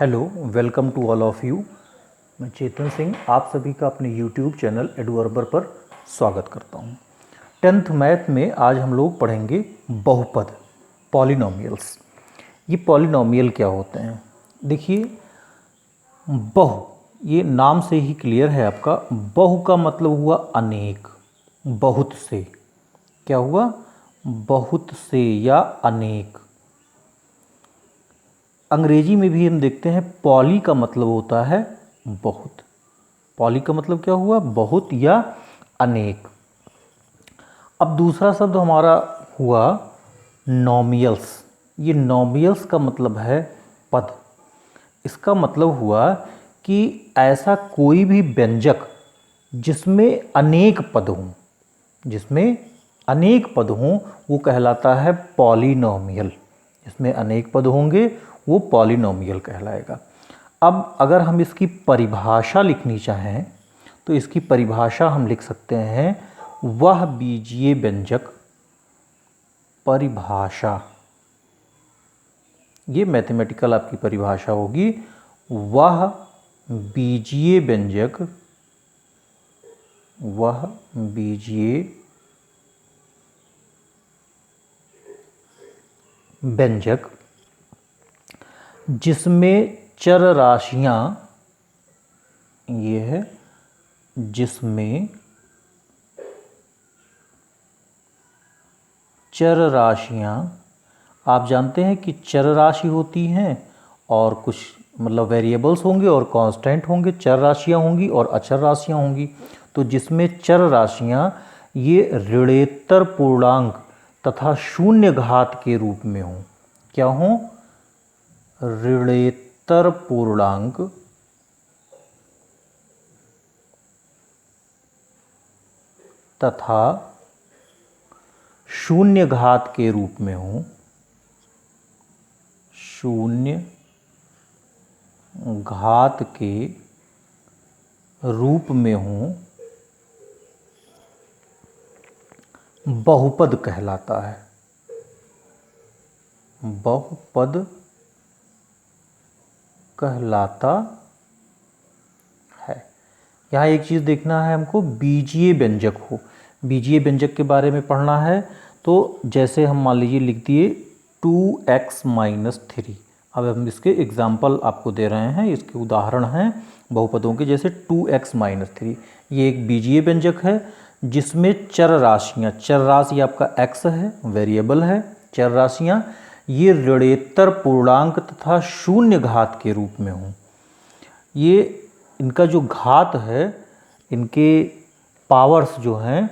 Hello, welcome to all of you. मैं चेतन सिंह आप सभी का अपने यूट्यूब चैनल एडवर्बर पर स्वागत करता हूं। 10th मैथ में आज हम लोग पढ़ेंगे बहुपद, पॉलिनोमियल्स। ये पॉलिनोमियल क्या होते हैं? देखिए, बहु, ये नाम से ही क्लियर है आपका। बहु का मतलब हुआ अनेक, बहुत से। क्या हुआ? बहुत से या अनेक। अंग्रेजी में भी हम देखते हैं पॉली का मतलब होता है बहुत। पॉली का मतलब क्या हुआ? बहुत या अनेक। अब दूसरा शब्द हमारा हुआ नॉमियल्स। ये नॉमियल्स का मतलब है पद। इसका मतलब हुआ कि ऐसा कोई भी व्यंजक जिसमें अनेक पद हों, जिसमें अनेक पद हों, वो कहलाता है पॉलिनोमियल। जिसमें अनेक पद होंगे वो पॉलिनोमियल कहलाएगा। अब अगर हम इसकी परिभाषा लिखनी चाहें तो इसकी परिभाषा हम लिख सकते हैं वह बीजीय व्यंजक। परिभाषा, ये मैथमेटिकल आपकी परिभाषा होगी। वह बीजीय व्यंजक, वह बीजीय व्यंजक जिसमें चर राशियां, ये है जिसमें चर राशियां, आप जानते हैं कि चर राशि होती हैं और कुछ मतलब वेरिएबल्स होंगे और कांस्टेंट होंगे। चर राशियां होंगी और अचर राशियां होंगी। तो जिसमें चर राशियां ये ऋणेतर पूर्णांक तथा शून्य घात के रूप में हों। क्या हों? ऋणेतर पूर्णांक तथा शून्य घात के रूप में हों। शून्य घात के रूप में हों, बहुपद कहलाता है। बहुपद कहलाता है। यहाँ एक चीज़ देखना है हमको, बीजीय व्यंजक हो। बीजीय व्यंजक के बारे में पढ़ना है तो जैसे हम मान लीजिए लिख दिए 2x - 3। अब हम इसके एग्जाम्पल आपको दे रहे हैं, इसके उदाहरण हैं बहुपदों के। जैसे 2x - 3, ये एक बीजीय व्यंजक है जिसमें चर राशियाँ, चर राशि आपका x है, वेरिएबल है। चर राशियाँ ये ऋणेतर पूर्णांक तथा शून्य घात के रूप में हों। ये इनका जो घात है, इनके पावर्स जो हैं,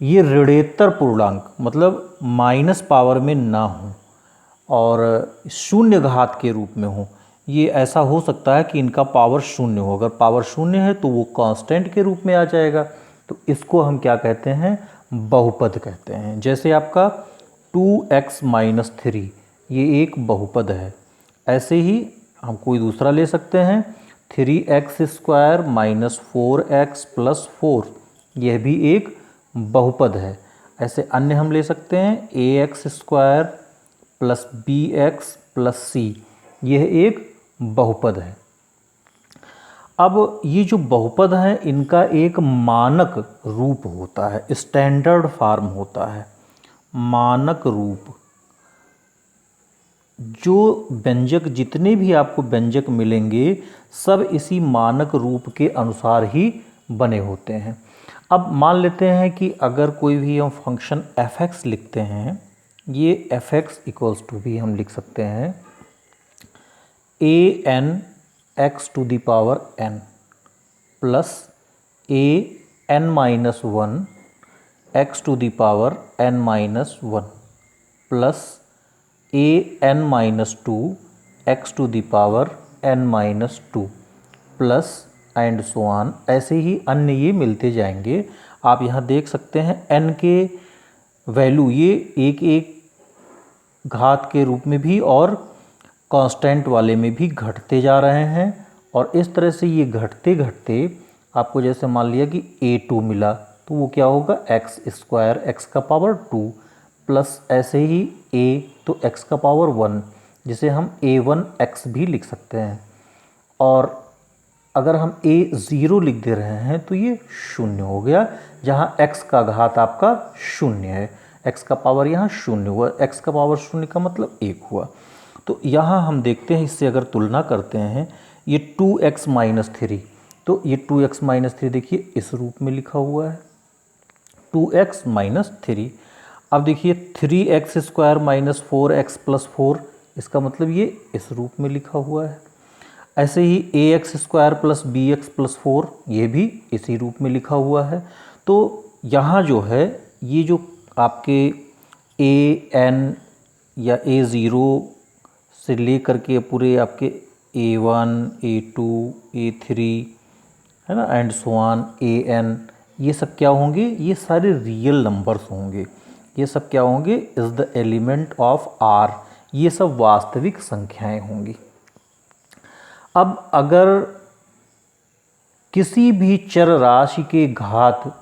ये ऋणेतर पूर्णांक मतलब माइनस पावर में ना हो और शून्य घात के रूप में हो। ये ऐसा हो सकता है कि इनका पावर शून्य हो। अगर पावर शून्य है तो वो कांस्टेंट के रूप में आ जाएगा। तो इसको हम क्या कहते हैं? बहुपद कहते हैं। जैसे आपका 2x - 3, ये एक बहुपद है। ऐसे ही हम कोई दूसरा ले सकते हैं, 3x² - 4x + 4, यह भी एक बहुपद है। ऐसे अन्य हम ले सकते हैं ax² + bx + c, यह एक बहुपद है। अब ये जो बहुपद हैं इनका एक मानक रूप होता है, स्टैंडर्ड फॉर्म होता है। मानक रूप, जो व्यंजक, जितने भी आपको व्यंजक मिलेंगे सब इसी मानक रूप के अनुसार ही बने होते हैं। अब मान लेते हैं कि अगर कोई भी हम फंक्शन f(x) लिखते हैं, ये f(x) = भी हम लिख सकते हैं an(x) to the power n plus an-1 x to the power n-1 plus an-2 x to the power n-2 plus and so on. ऐसे ही अन्य ये मिलते जाएंगे। आप यहाँ देख सकते हैं n के वैल्यू ये एक एक घात के रूप में भी और कांस्टेंट वाले में भी घटते जा रहे हैं। और इस तरह से ये घटते घटते आपको जैसे मान लिया कि a2 मिला तो वो क्या होगा? x² x का पावर 2 प्लस ऐसे ही a तो x का पावर 1, जिसे हम a1x भी लिख सकते हैं। और अगर हम a0 लिख दे रहे हैं तो ये शून्य हो गया, जहाँ x का घात आपका शून्य है, x का पावर यहाँ शून्य हुआ, x का पावर शून्य का मतलब 1 हुआ। तो यहाँ हम देखते हैं, इससे अगर तुलना करते हैं, ये 2x माइनस 3, तो ये 2x माइनस 3 देखिए इस रूप में लिखा हुआ है, 2x माइनस 3। अब देखिए 3x square minus 4x plus 4, इसका मतलब ये इस रूप में लिखा हुआ है। ऐसे ही ax square plus bx plus 4, ये भी इसी रूप में लिखा हुआ है। तो यहाँ जो है, ये जो आपके an या a0 से लेकर के पूरे आपके a1, a2, a3 है ना, एंड सो ऑन an, ये सब क्या होंगे, ये सारे रियल नंबर्स होंगे। ये सब क्या होंगे, is the element of r, ये सब वास्तविक संख्याएं होंगी। अब अगर किसी भी चर राशि के घात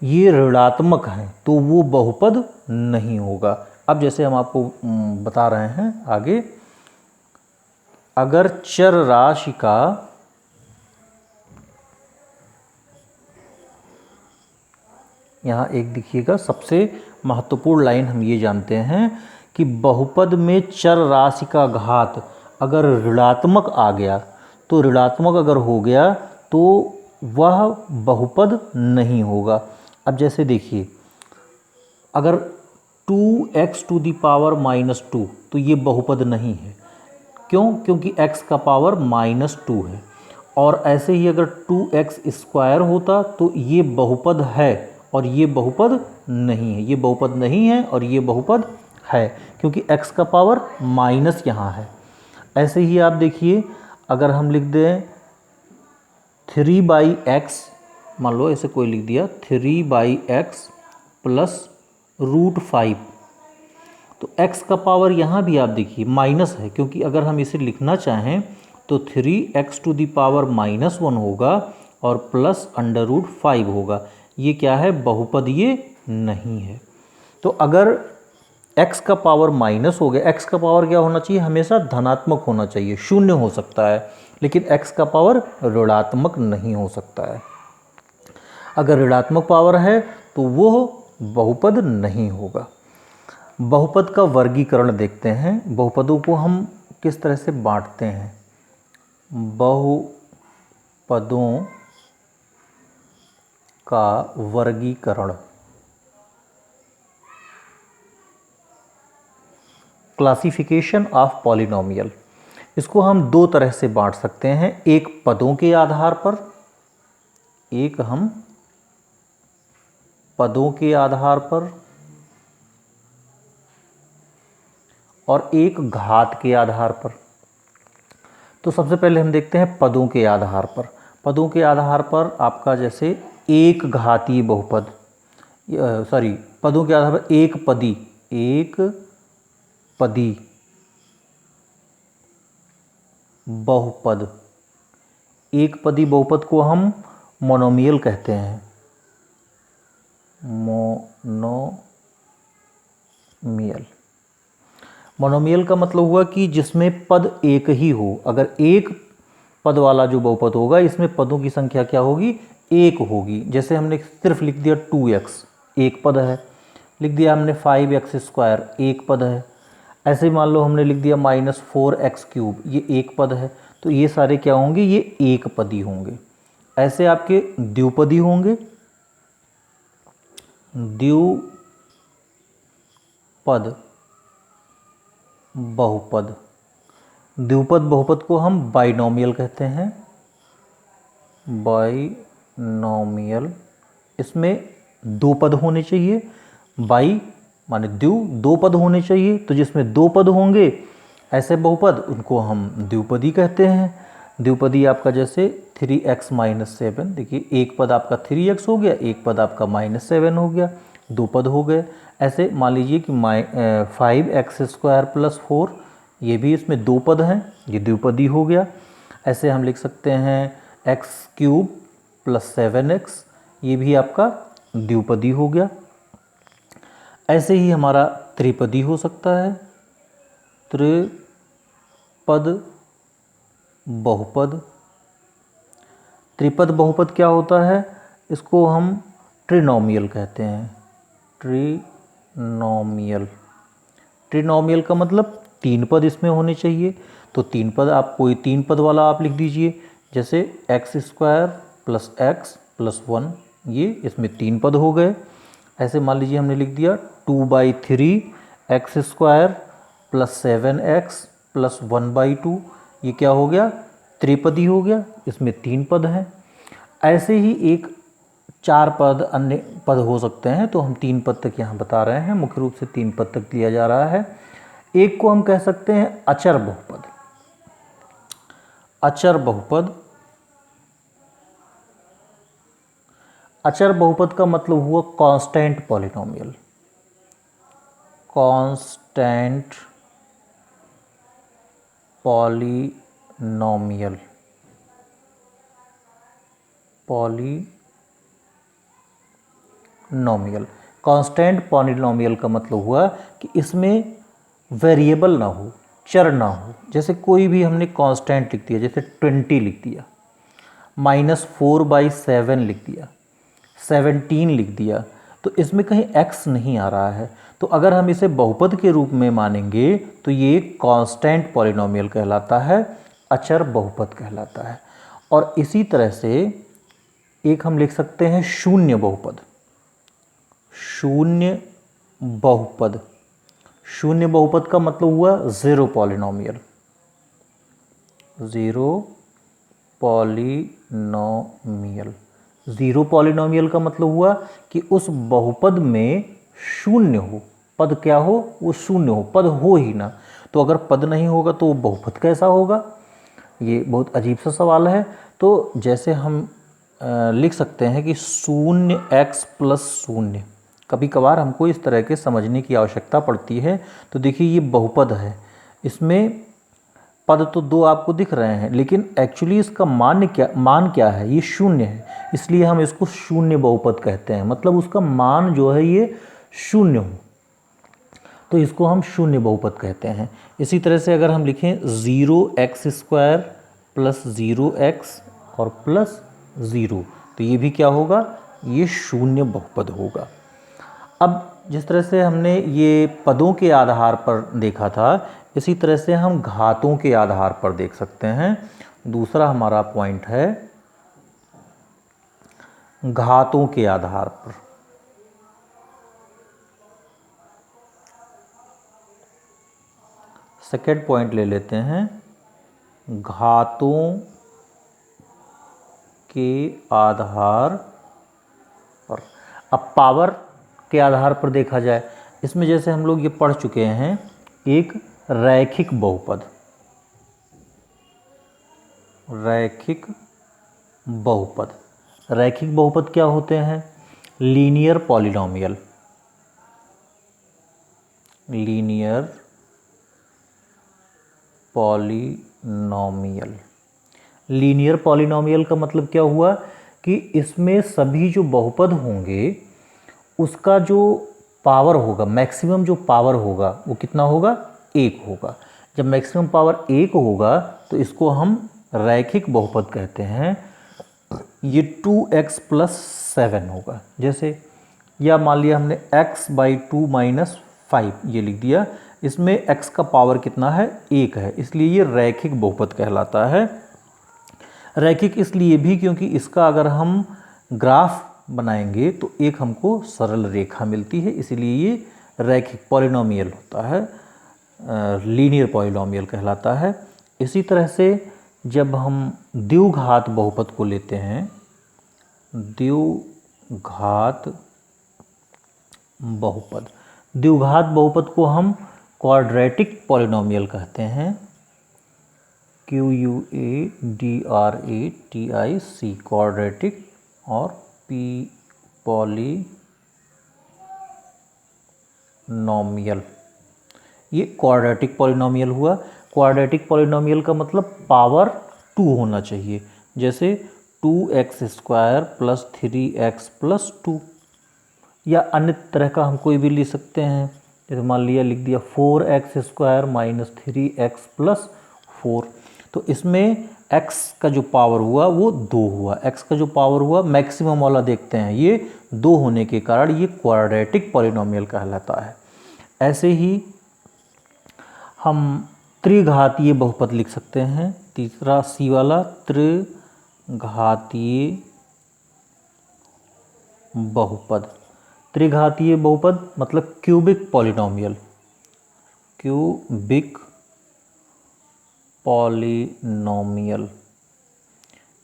ये ऋणात्मक हैं तो वो बहुपद नहीं होगा। अब जैसे हम आपको बता रहे हैं आगे, अगर चर राशि का यहाँ एक देखिएगा, सबसे महत्वपूर्ण लाइन हम ये जानते हैं कि बहुपद में चर राशि का घात अगर ऋणात्मक आ गया, तो ऋणात्मक अगर हो गया तो वह बहुपद नहीं होगा। अब जैसे देखिए, अगर 2x to the power minus 2, तो ये बहुपद नहीं है। क्यों? क्योंकि x का पावर माइनस 2 है। और ऐसे ही अगर 2x स्क्वायर होता तो ये बहुपद है, और ये बहुपद नहीं है। ये बहुपद नहीं है और ये बहुपद है, क्योंकि x का पावर माइनस यहाँ है। ऐसे ही आप देखिए, अगर हम लिख दें 3/x, मान लो ऐसे कोई लिख दिया 3/x प्लस √5, तो x का पावर यहाँ भी आप देखिए माइनस है, क्योंकि अगर हम इसे लिखना चाहें तो 3x to the power minus 1 होगा और प्लस √5 होगा। ये क्या है, बहुपद ये नहीं है। तो अगर x का पावर माइनस हो गया, x का पावर क्या होना चाहिए, हमेशा धनात्मक होना चाहिए, शून्य हो सकता है, लेकिन x का पावर ऋणात्मक नहीं हो सकता है। अगर ऋणात्मक पावर है तो वो बहुपद नहीं होगा। बहुपद का वर्गीकरण देखते हैं, बहुपदों को हम किस तरह से बांटते हैं। बहुपदों का वर्गीकरण, क्लासिफिकेशन ऑफ पॉलिनोमियल, इसको हम दो तरह से बांट सकते हैं। एक पदों के आधार पर, एक हम पदों के आधार पर, और एक घात के आधार पर। तो सबसे पहले हम देखते हैं पदों के आधार पर। पदों के आधार पर आपका जैसे एक घातीय बहुपद, पदों के आधार पर एक पदी बहुपद, एक पदी बहुपद को हम मोनोमियल कहते हैं, मोनोमियल। मोनोमियल का मतलब हुआ कि जिसमें पद एक ही हो। अगर एक पद वाला जो बहुपद होगा, इसमें पदों की संख्या क्या होगी, एक होगी। जैसे हमने सिर्फ लिख दिया 2x, एक पद है। लिख दिया हमने 5x स्क्वायर, एक पद है। ऐसे मान लो हमने लिख दिया -4x³, ये एक पद है। तो ये सारे क्या होंगे, ये एक पदी होंगे। ऐसे आपके द्विपदी होंगे, द्विपद बहुपद। द्विपद बहुपद को हम बाइनोमियल कहते हैं, बाइनोमियल। इसमें दो पद होने चाहिए, बाई माने दो पद होने चाहिए। तो जिसमें दो पद होंगे ऐसे बहुपद, उनको हम द्विपदी कहते हैं। द्विपदी आपका जैसे 3x माइनस 7, देखिए एक पद आपका 3x हो गया, एक पद आपका -7 हो गया, दो पद हो गए। ऐसे मान लीजिए कि 5x स्क्वायर प्लस 4, ये भी इसमें दो पद हैं, ये द्विपदी हो गया। ऐसे हम लिख सकते हैं x³ प्लस 7x, ये भी आपका द्विपदी हो गया। ऐसे ही हमारा त्रिपदी हो सकता है, त्रिपदी। पद बहुपद। त्रिपद बहुपद क्या होता है? इसको हम ट्रिनोमियल कहते हैं। ट्रिनोमियल, ट्रिनोमियल का मतलब तीन पद इसमें होने चाहिए। तो तीन पद, आप कोई तीन पद वाला आप लिख दीजिए, जैसे x square plus x plus one, ये इसमें तीन पद हो गए। ऐसे मान लीजिए हमने लिख दिया 2/3 x square plus 7x plus 1/2, ये क्या हो गया? त्रिपदी हो गया, इसमें तीन पद हैं। ऐसे ही एक चार पद अन्य पद हो सकते हैं, तो हम तीन पद तक यहाँ बता रहे हैं, मुख्य रूप से तीन पद तक लिया जा रहा है। एक को हम कह सकते हैं अचर बहुपद। अचर बहुपद, अचर बहुपद का मतलब हुआ constant polynomial. Constant polynomial, polynomial, constant polynomial का मतलब हुआ कि इसमें वेरिएबल ना हो, चर ना हो। जैसे कोई भी हमने कांस्टेंट लिख दिया, जैसे 20 लिख दिया, -4/7 लिख दिया, 17 लिख दिया, तो इसमें कहीं x नहीं आ रहा है। तो अगर हम इसे बहुपद के रूप में मानेंगे तो ये कांस्टेंट पॉलिनोमियल कहलाता है, अचर बहुपद कहलाता है। और इसी तरह से एक हम लिख सकते हैं शून्य बहुपद। शून्य बहुपद, शून्य बहुपद का मतलब हुआ zero polynomial. Zero polynomial, zero polynomial का मतलब हुआ कि उस बहुपद में शून्य हो, पद क्या हो? वो शून्य हो, पद हो ही ना। तो अगर पद नहीं होगा तो वो बहुपद कैसा होगा? ये बहुत अजीब सा सवाल है। तो जैसे हम लिख सकते हैं कि शून्य x प्लस शून्य, कभी कभार हमको इस तरह के समझने की आवश्यकता पड़ती है। तो देखिए ये बहुपद है, इसमें पद तो दो आपको दिख रहे हैं, लेकिन एक्चुअली इसका मान क्या है? ये शून्य है, इसलिए हम इसको शून्य बहुपद कहते हैं। मतलब उसका मान जो है ये शून्य हो, तो इसको हम शून्य बहुपद कहते हैं। इसी तरह से अगर हम लिखें 0x² प्लस 0x और प्लस 0, तो ये भी क्या होगा? ये शून्य बहुपद होगा। अब जिस तरह से हमने ये पदों के आधार पर देखा था, इसी तरह से हम घातों के आधार पर देख सकते हैं। दूसरा हमारा पॉइंट है घातों के आधार पर। सेकेंड पॉइंट ले लेते हैं, घातों के आधार पर। अब पावर के आधार पर देखा जाए, इसमें जैसे हम लोग ये पढ़ चुके हैं, एक रैखिक बहुपद। रैखिक बहुपद, रैखिक बहुपद क्या होते हैं? Linear polynomial. Linear polynomial, linear polynomial का मतलब क्या हुआ कि इसमें सभी जो बहुपद होंगे उसका जो पावर होगा, मैक्सिमम जो पावर होगा वो कितना होगा? 1 होगा। जब मैक्सिमम पावर 1 होगा तो इसको हम रैखिक बहुपद कहते हैं। ये 2x प्लस 7 होगा जैसे, या मान लिया हमने x/2 - 5 ये लिख दिया, इसमें x का पावर कितना है? 1 है, इसलिए ये रैखिक बहुपद कहलाता है। रैखिक इसलिए भी क्योंकि इसका अगर हम ग्राफ बनाएंगे तो एक हमको सरल रेखा मिलती है, इसलिए ये रैखिक पॉलिनोमियल होता है, लीनियर पॉलिनोमियल कहलाता है। इसी तरह से जब हम द्विघात बहुपद को लेते हैं, द्विघात बहुपद, द्विघात बहुपद को हम क्वाड्रेटिक पॉलिनोमियल कहते हैं। QUADRATIC, क्वाड्रेटिक, और P पॉलिनोमियल, ये क्वाड्रेटिक पॉलिनोमियल हुआ। क्वाड्रेटिक पॉलिनोमियल का मतलब पावर 2 होना चाहिए, जैसे 2x² प्लस 3x प्लस 2, या अन्य तरह का हम कोई भी लिख सकते हैं। जैसे मान लिया लिख दिया 4x² - 3x प्लस 4। तो इसमें x का जो पावर हुआ वो 2 हुआ। x का जो पावर हुआ मैक्सिमम वाला देखते हैं, ये 2 होने के कारण ये क्वाड्रेटिक पॉलिनोमियल कहलाता है। ऐसे ही हम त्रिघातीय बहुपद लिख सकते हैं। तीसरा सी वाला, त्रिघातीय बहुपद। त्रिघातीय बहुपद मतलब cubic polynomial. Cubic polynomial.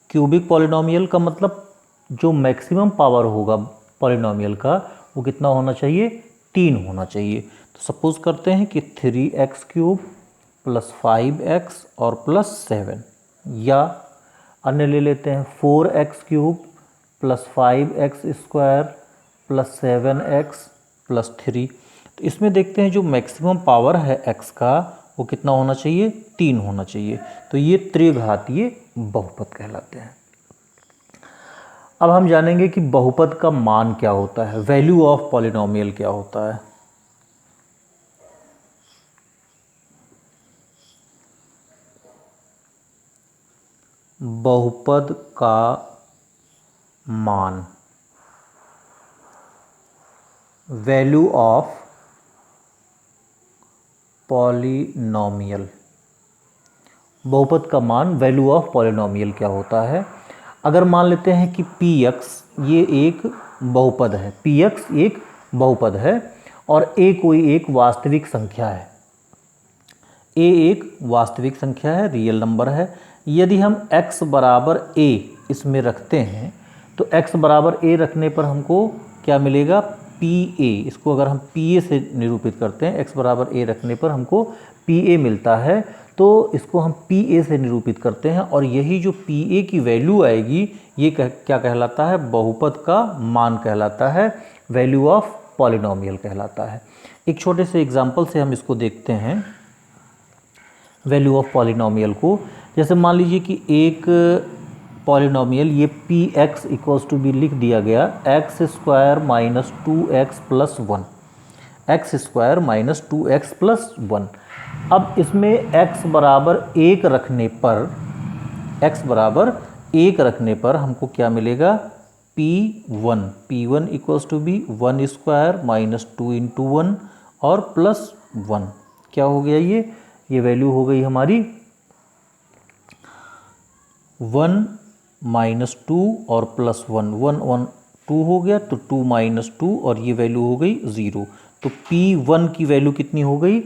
Cubic polynomial का मतलब जो मैक्सिमम पावर होगा पॉलिनोमियल का वो कितना होना चाहिए? 3 होना चाहिए। तो सपोज करते हैं कि 3x³ + 5x और +7, या अन्य ले लेते हैं 4x³ + 5x² + 7x + 3। तो इसमें देखते हैं जो मैक्सिमम पावर है x का वो कितना होना चाहिए? 3 होना चाहिए। तो ये त्रिघातीय बहुपद कहलाते हैं। अब हम जानेंगे कि बहुपद का मान क्या होता है, वैल्यू ऑफ पॉलिनोमियल क्या होता है। बहुपद का मान, वैल्यू ऑफ पॉलिनोमियल। बहुपद का मान, वैल्यू ऑफ पॉलिनोमियल क्या होता है? अगर मान लेते हैं कि px ये एक बहुपद है, px एक बहुपद है और a कोई एक वास्तविक संख्या है, a एक वास्तविक संख्या है, रियल नंबर है। यदि हम x बराबर a इसमें रखते हैं तो x बराबर a रखने पर हमको क्या मिलेगा? pa। इसको अगर हम pa से निरूपित करते हैं, x बराबर a रखने पर हमको pa मिलता है, तो इसको हम pa से निरूपित करते हैं और यही जो pa की वैल्यू आएगी ये क्या कहलाता है? बहुपद का मान कहलाता है, वैल्यू ऑफ पॉलिनोमियल कहलाता है। एक छोटे से एग्जांपल से हम इसको देखते हैं वैल्यू ऑफ पॉलिनोमियल को। जैसे मान लीजिए कि एक पॉलिनोमियल ये px = भी लिख दिया गया x² - 2x + 1, x² - 2x + 1। अब इसमें x बराबर 1 रखने पर, x बराबर 1 रखने पर हमको क्या मिलेगा? p1 = भी 1² - 2 × 1 और +1। क्या हो गया? ये वैल्यू हो गई हमारी 1 - 2 और +1, 1 1 2 हो गया, तो 2 - 2 और ये वैल्यू हो गई 0। तो p1 की वैल्यू कितनी हो गई?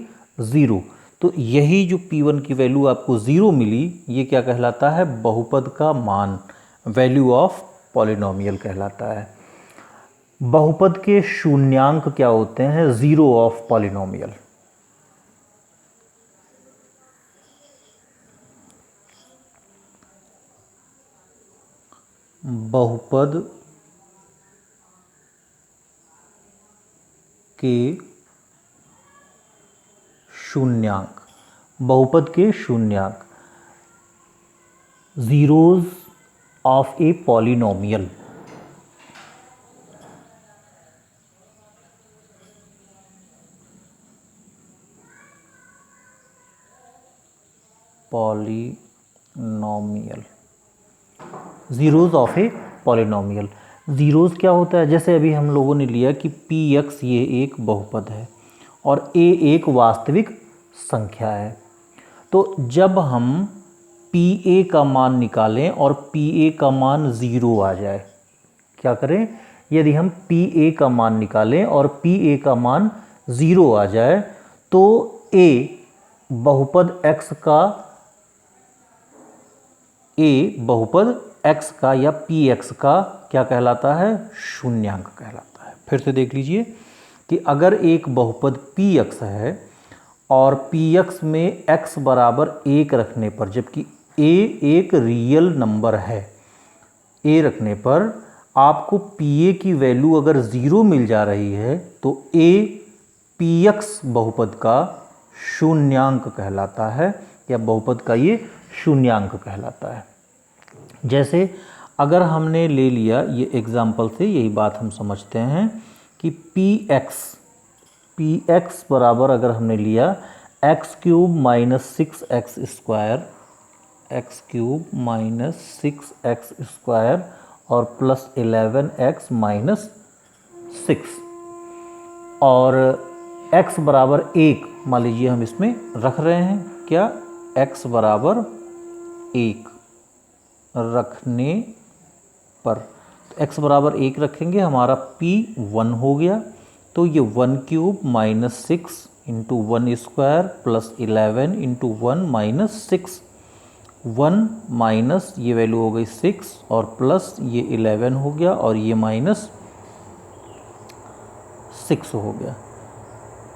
0। तो यही जो p1 की वैल्यू आपको 0 मिली, ये क्या कहलाता है? बहुपद का मान, वैल्यू ऑफ पॉलिनोमियल कहलाता है। बहुपद के शून्यांक क्या होते हैं? Zero of polynomial. बहुपद के शून्यांक, बहुपद के शून्यांक, zeros of a polynomial. Polynomial, zeros of a polynomial. Zeros क्या होता है? जैसे अभी हम लोगों ने लिया कि px ये एक बहुपद है और a एक वास्तविक संख्या है। तो जब हम pa का मान निकालें और pa का मान 0 आ जाए, क्या करें? यदि हम pa का मान निकालें और pa का मान 0 आ जाए तो a बहुपद x का, a बहुपद x का या px का क्या कहलाता है? शून्यांक कहलाता है। फिर से देख लीजिए कि अगर एक बहुपद px है और px में x बराबर 1 रखने पर, जबकि a एक रियल नंबर है, a रखने पर आपको pa की वैल्यू अगर 0 मिल जा रही है तो a px बहुपद का शून्यांक कहलाता है, या बहुपद का ये शून्यांक कहलाता है। जैसे अगर हमने ले लिया, ये एग्जाम्पल से यही बात हम समझते हैं कि px बराबर अगर हमने लिया x cube minus 6x square, x cube minus 6x square और प्लस 11x माइनस 6 और x बराबर 1 मान लीजिए हम इसमें रख रहे हैं। क्या? x बराबर 1 रखने पर x बराबर 1 रखेंगे, हमारा p 1 हो गया। तो ये 1 cube minus 6 into 1 square plus 11 into 1 minus 6, 1 minus ये वैल्यू हो गई 6 और प्लस ये 11 हो गया और ये माइनस 6 हो गया।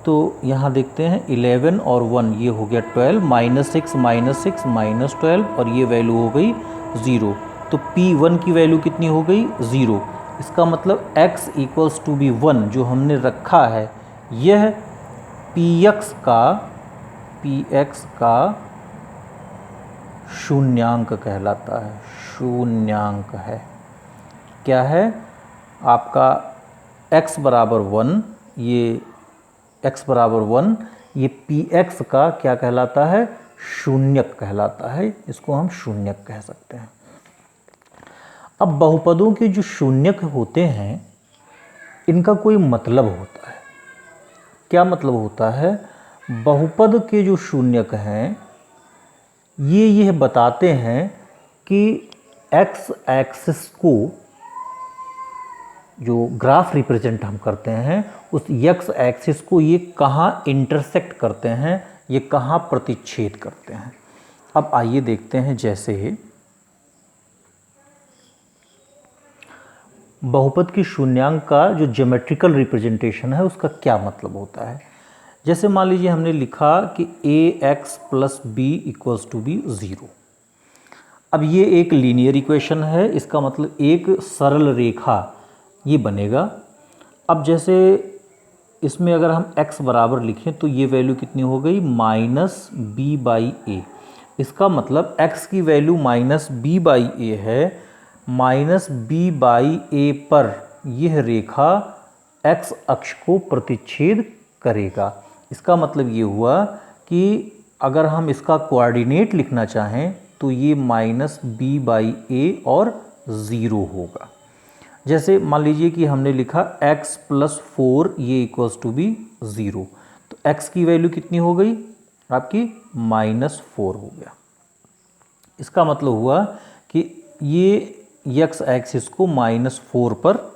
तो यहाँ देखते हैं 11 और 1 ये हो गया 12, माइनस 6 माइनस 12 और ये वैल्यू हो गई 0। तो P1 की वैल्यू कितनी हो गई? 0। इसका मतलब x इक्वल्स टू बी 1 जो हमने रखा है, यह Px का शून्यांक कहलाता है। शून्यांक है। क्या है? आपका x बराबर 1, ये x बराबर 1, ये Px का क्या कहलाता है? शून्यक कहलाता है। इसको हम शून्यक कह सकते हैं। अब बहुपदों के जो शून्यक होते हैं इनका कोई मतलब होता है। क्या मतलब होता है? बहुपद के जो शून्यक हैं ये यह बताते हैं कि x एक्सिस को जो ग्राफ रिप्रेजेंट हम करते हैं उस x एक्सिस को ये कहाँ इंटरसेक्ट करते हैं, ये कहाँ प्रतिच्छेद करते हैं। अब आइए देखते हैं। जैसे बहुपद की शून्यांक का जो ज्योमेट्रिकल रिप्रेजेंटेशन है उसका क्या मतलब होता है। जैसे मान लीजिए हमने लिखा कि ax plus b equals to b 0। अब ये एक लीनियर इक्वेशन है, इसका मतलब एक सरल रेखा ये बनेगा। अब जैसे इसमें अगर हम x बराबर लिखें तो ये वैल्यू कितनी हो गई? Minus b by a. इसका मतलब x की value minus b by a है। माइनस बी बाई ए पर यह रेखा x अक्ष को प्रतिच्छेद करेगा। इसका मतलब ये हुआ कि अगर हम इसका कोऑर्डिनेट लिखना चाहें तो ये माइनस बी बाई ए और 0 होगा। जैसे मान लीजिए कि हमने लिखा x प्लस 4 ये इक्वल्स टू बी 0, तो x की वैल्यू कितनी हो गई? आपकी माइनस 4 हो गया। इसका मतलब हुआ कि ये x एक्सिस को माइनस 4 पर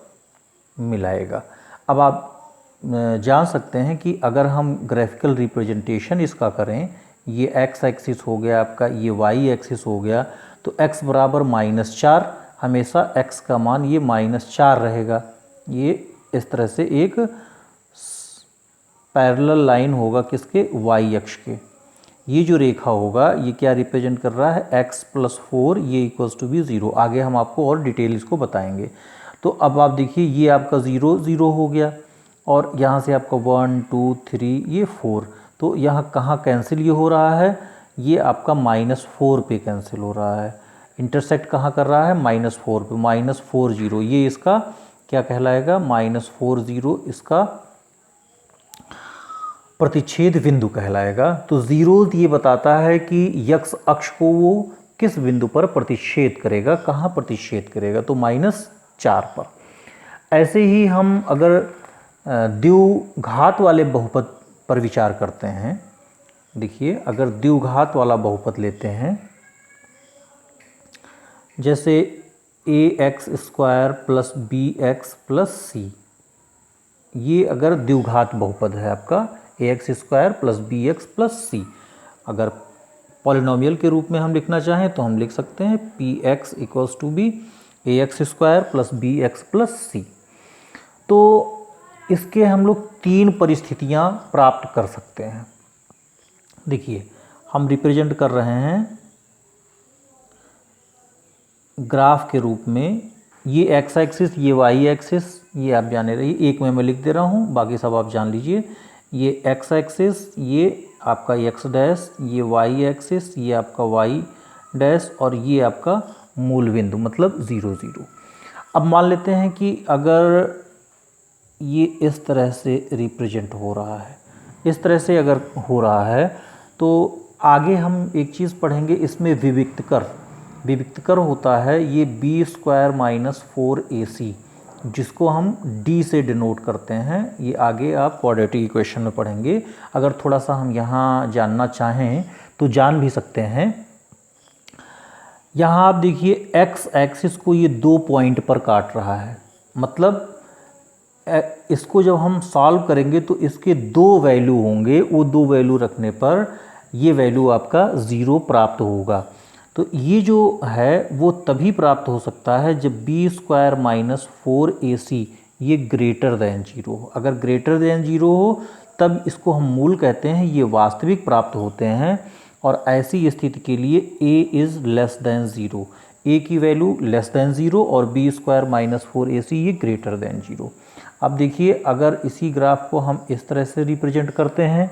मिलाएगा। अब आप जान सकते हैं कि अगर हम ग्राफिकल रिप्रेजेंटेशन इसका करें, ये x एक्सिस हो गया आपका, ये y एक्सिस हो गया, तो x बराबर -4, हमेशा x का मान ये -4 रहेगा। ये इस तरह से एक पैरेलल लाइन होगा किसके? y अक्ष के। ये जो रेखा होगा ये क्या रिप्रेजेंट कर रहा है? x प्लस 4 ये इक्वल्स टू बी 0। आगे हम आपको और डिटेल इसको बताएंगे। तो अब आप देखिए ये आपका 0 0 हो गया और यहाँ से आपका 1 2 3 ये 4, तो यहाँ कहाँ कैंसिल ये हो रहा है? ये आपका -4 पे कैंसिल हो रहा है। इंटरसेक्ट कहाँ कर रहा है? -4 पे। -4 0 ये इसका क्या कहलाएगा? -4 0 इसका प्रतिच्छेद बिंदु कहलाएगा। तो 0 ये बताता है कि x अक्ष को वो किस बिंदु पर प्रतिच्छेद करेगा, कहाँ प्रतिच्छेद करेगा? तो -4 पर। ऐसे ही हम अगर द्विघात वाले बहुपद पर विचार करते हैं, देखिए अगर द्विघात वाला बहुपद लेते हैं, जैसे ax square plus bx plus c, ये अगर द्विघात बहुपद है आपका ax square plus bx plus c। अगर पॉलिनोमियल के रूप में हम लिखना चाहें तो हम लिख सकते हैं px equals to b ax square plus bx plus c। तो इसके हम लोग 3 परिस्थितियां प्राप्त कर सकते हैं। देखिए हम रिप्रेजेंट कर रहे हैं ग्राफ के रूप में, ये x एक्सिस, ये y एक्सिस, ये आप जाने रहिए, एक में मैं लिख दे रहा हूँ, बाकी सब आप जान लीजिए। ये x एक्सिस, ये आपका x डैश, ये y एक्सिस, ये आपका y डैश और ये आपका मूल बिंदु मतलब 0 0। अब मान लेते हैं कि अगर ये इस तरह से रिप्रेजेंट हो रहा है, इस तरह से अगर हो रहा है तो आगे हम एक चीज़ पढ़ेंगे, इसमें विविक्तकर। विविक्तकर होता है ये बी स्क्वायर माइनस 4ac, जिसको हम d से डिनोट करते हैं। ये आगे आप क्वाड्रेटिक इक्वेशन में पढ़ेंगे। अगर थोड़ा सा हम यहाँ जानना चाहें तो जान भी सकते हैं। यहाँ आप देखिए x एक्सिस को ये 2 पॉइंट पर काट रहा है, मतलब इसको जब हम सॉल्व करेंगे तो इसके 2 वैल्यू होंगे। वो 2 वैल्यू रखने पर ये वैल्यू आपका 0 प्राप्त होगा। तो ये जो है वो तभी प्राप्त हो सकता है जब बी स्क्वायर माइनस 4ac ये ग्रेटर दैन 0 हो। अगर ग्रेटर दैन 0 हो तब इसको हम मूल कहते हैं, ये वास्तविक प्राप्त होते हैं। और ऐसी स्थिति के लिए a is less than 0, a की वैल्यू लेस दैन 0 और बी स्क्वायर माइनस 4ac ये ग्रेटर दैन 0। अब देखिए अगर इसी ग्राफ को हम इस तरह से रिप्रेजेंट करते हैं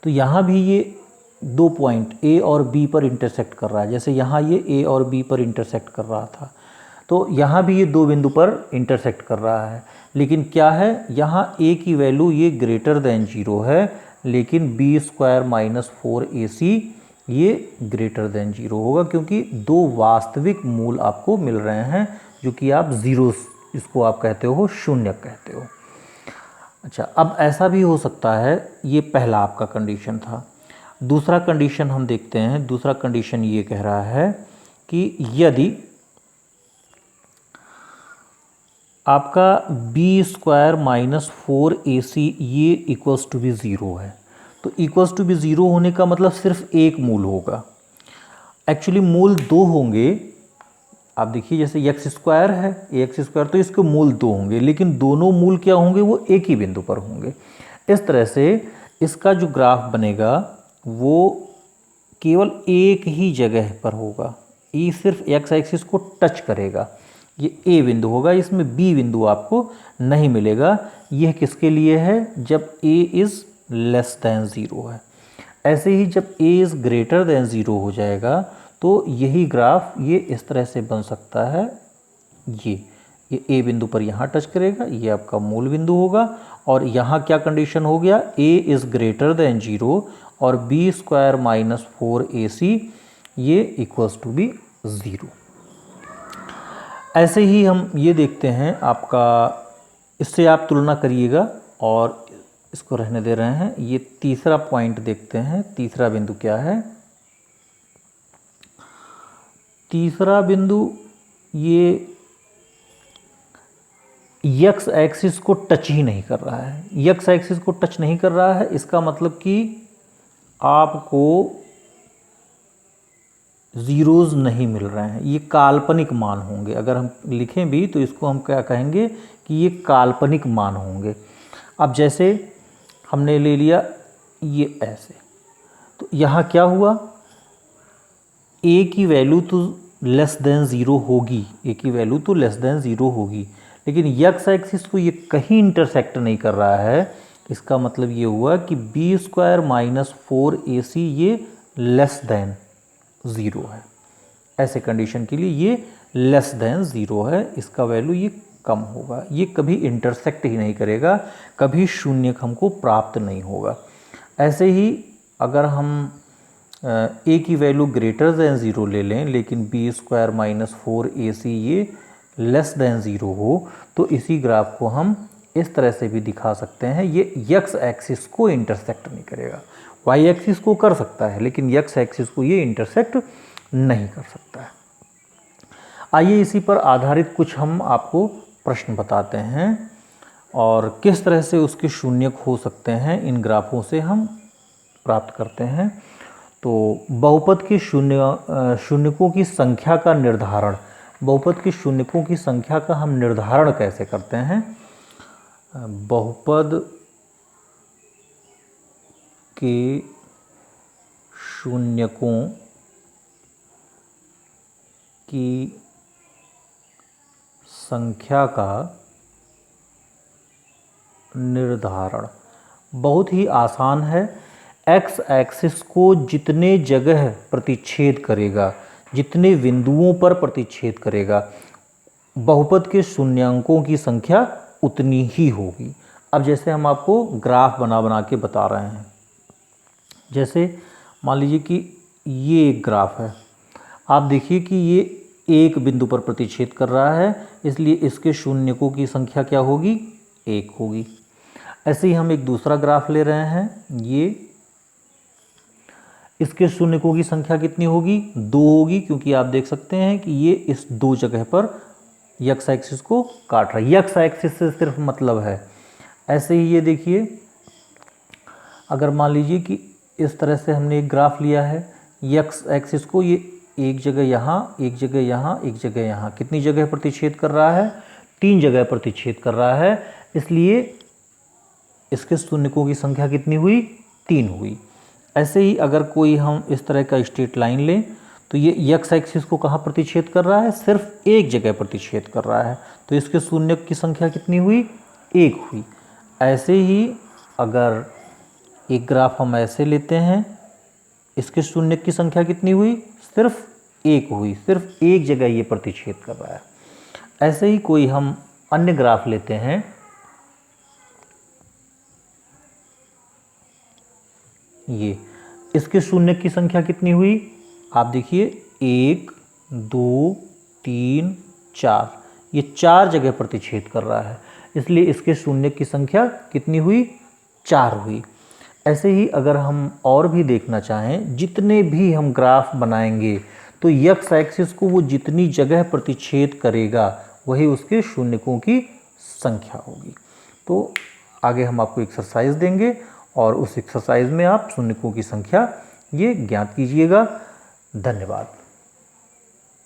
तो यहाँ भी ये 2 पॉइंट a और b पर इंटरसेक्ट कर रहा है। जैसे यहाँ ये a और b पर इंटरसेक्ट कर रहा था, तो यहाँ भी ये 2 बिंदु पर इंटरसेक्ट कर रहा है। लेकिन क्या है, यहाँ a की वैल्यू ये ग्रेटर दैन 0 है, लेकिन बी स्क्वायर माइनस 4ac ये ग्रेटर दैन 0 होगा, क्योंकि 2 वास्तविक मूल आपको मिल रहे हैं, जो कि आप ज़ीरो, इसको आप कहते हो शून्य कहते हो। अच्छा, अब ऐसा भी हो सकता है, ये पहला आपका कंडीशन था। दूसरा कंडीशन हम देखते हैं। दूसरा कंडीशन ये कह रहा है कि यदि आपका बी स्क्वायर माइनस 4ac ये इक्वल्स टू बी 0 है, तो इक्वल्स टू बी 0 होने का मतलब सिर्फ एक मूल होगा। एक्चुअली मूल 2 होंगे। आप देखिए जैसे एक्स स्क्वायर है, एक्स स्क्वायर, तो इसके मूल 2 होंगे, लेकिन दोनों मूल क्या होंगे, वो एक ही बिंदु पर होंगे। इस तरह से इसका जो ग्राफ बनेगा वो केवल एक ही जगह पर होगा। ई सिर्फ एक्स एक्सिस को टच करेगा, ये ए बिंदु होगा, इसमें बी बिंदु आपको नहीं मिलेगा। यह किसके लिए है, जब ए इज़ लेस दैन 0 है। ऐसे ही जब ए इज़ ग्रेटर दैन 0 हो जाएगा तो यही ग्राफ ये इस तरह से बन सकता है। ये ए बिंदु पर यहाँ टच करेगा, ये आपका मूल बिंदु होगा। और यहाँ क्या कंडीशन हो गया, ए इज़ ग्रेटर दैन 0 और बी स्क्वायर माइनस 4ac ये इक्वल्स टू बी 0। ऐसे ही हम ये देखते हैं आपका, इससे आप तुलना करिएगा और इसको रहने दे रहे हैं। ये तीसरा पॉइंट देखते हैं। तीसरा बिंदु क्या है, तीसरा बिंदु ये एक्स एक्सिस को टच ही नहीं कर रहा है। एक्स एक्सिस को टच नहीं कर रहा है, इसका मतलब कि आपको ज़ीरोज़ नहीं मिल रहे हैं, ये काल्पनिक मान होंगे। अगर हम लिखें भी तो इसको हम क्या कहेंगे कि ये काल्पनिक मान होंगे। अब जैसे हमने ले लिया ये ऐसे, तो यहाँ क्या हुआ, a की वैल्यू तो लेस देन 0 होगी, a की वैल्यू तो लेस देन 0 होगी, लेकिन एक्स एक्सिस को ये कहीं इंटरसेक्ट नहीं कर रहा है। इसका मतलब ये हुआ कि बी स्क्वायर माइनस 4ac ये लेस देन 0 है। ऐसे कंडीशन के लिए ये लेस देन 0 है, इसका वैल्यू ये कम होगा, ये कभी इंटरसेक्ट ही नहीं करेगा, कभी शून्य हमको प्राप्त नहीं होगा। ऐसे ही अगर हम a की वैल्यू ग्रेटर देन 0 ले लें, लेकिन बी स्क्वायर माइनस 4ac ये लेस देन 0 हो, तो इसी ग्राफ को हम इस तरह से भी दिखा सकते हैं। ये एक्स एक्सिस को इंटरसेक्ट नहीं करेगा, वाई एक्सिस को कर सकता है, लेकिन एक्स एक्सिस को ये इंटरसेक्ट नहीं कर सकता है। आइए इसी पर आधारित कुछ हम आपको प्रश्न बताते हैं और किस तरह से उसके शून्यक हो सकते हैं, इन ग्राफों से हम प्राप्त करते हैं। तो बहुपद के शून्यकों की संख्या का निर्धारण, बहुपद के शून्यकों की संख्या का हम निर्धारण कैसे करते हैं। बहुपद के शून्यकों की संख्या का निर्धारण बहुत ही आसान है। एक्स एक्सिस को जितने जगह प्रतिच्छेद करेगा, जितने बिंदुओं पर प्रतिच्छेद करेगा, बहुपद के शून्यांकों की संख्या उतनी ही होगी। अब जैसे हम आपको ग्राफ बना बना के बता रहे हैं, जैसे मान लीजिए कि ये एक ग्राफ है, आप देखिए कि ये एक बिंदु पर प्रतिच्छेद कर रहा है, इसलिए इसके शून्यकों की संख्या क्या होगी, 1 होगी। ऐसे ही हम एक दूसरा ग्राफ ले रहे हैं, ये इसके शून्यकों की संख्या कितनी होगी, 2 होगी, क्योंकि आप देख सकते हैं कि ये इस 2 जगह पर यक्स एक्सिस को काट रहा है। यक्स एक्सिस से सिर्फ मतलब है। ऐसे ही ये देखिए, अगर मान लीजिए कि इस तरह से हमने एक ग्राफ लिया है, यक्स एक्सिस को ये एक जगह यहाँ, एक जगह यहाँ, एक जगह यहाँ, कितनी जगह प्रतिच्छेद कर रहा है, 3 जगह प्रतिच्छेद कर रहा है, इसलिए इसके शून्यकों की संख्या कितनी हुई, 3 हुई। ऐसे ही अगर कोई हम इस तरह का स्ट्रेट लाइन लें तो ये यक्स एक्सिस को कहाँ प्रतिच्छेद कर रहा है, सिर्फ एक जगह प्रतिच्छेद कर रहा है, तो इसके शून्यक की संख्या कितनी हुई, 1 हुई। ऐसे ही अगर एक ग्राफ हम ऐसे लेते हैं, इसके शून्यक की संख्या कितनी हुई, सिर्फ 1 हुई, सिर्फ एक जगह ये प्रतिच्छेद कर रहा है। ऐसे ही कोई हम अन्य ग्राफ लेते हैं, ये इसके शून्यक की संख्या कितनी हुई, आप देखिए 1 2 3 4, ये 4 जगह प्रतिच्छेद कर रहा है, इसलिए इसके शून्यक की संख्या कितनी हुई, 4 हुई। ऐसे ही अगर हम और भी देखना चाहें, जितने भी हम ग्राफ बनाएंगे तो यक्स एक्सिस को वो जितनी जगह प्रतिच्छेद करेगा वही उसके शून्यकों की संख्या होगी। तो आगे हम आपको एक्सरसाइज देंगे और उस एक्सरसाइज में आप शून्यकों की संख्या ये ज्ञात कीजिएगा। धन्यवाद।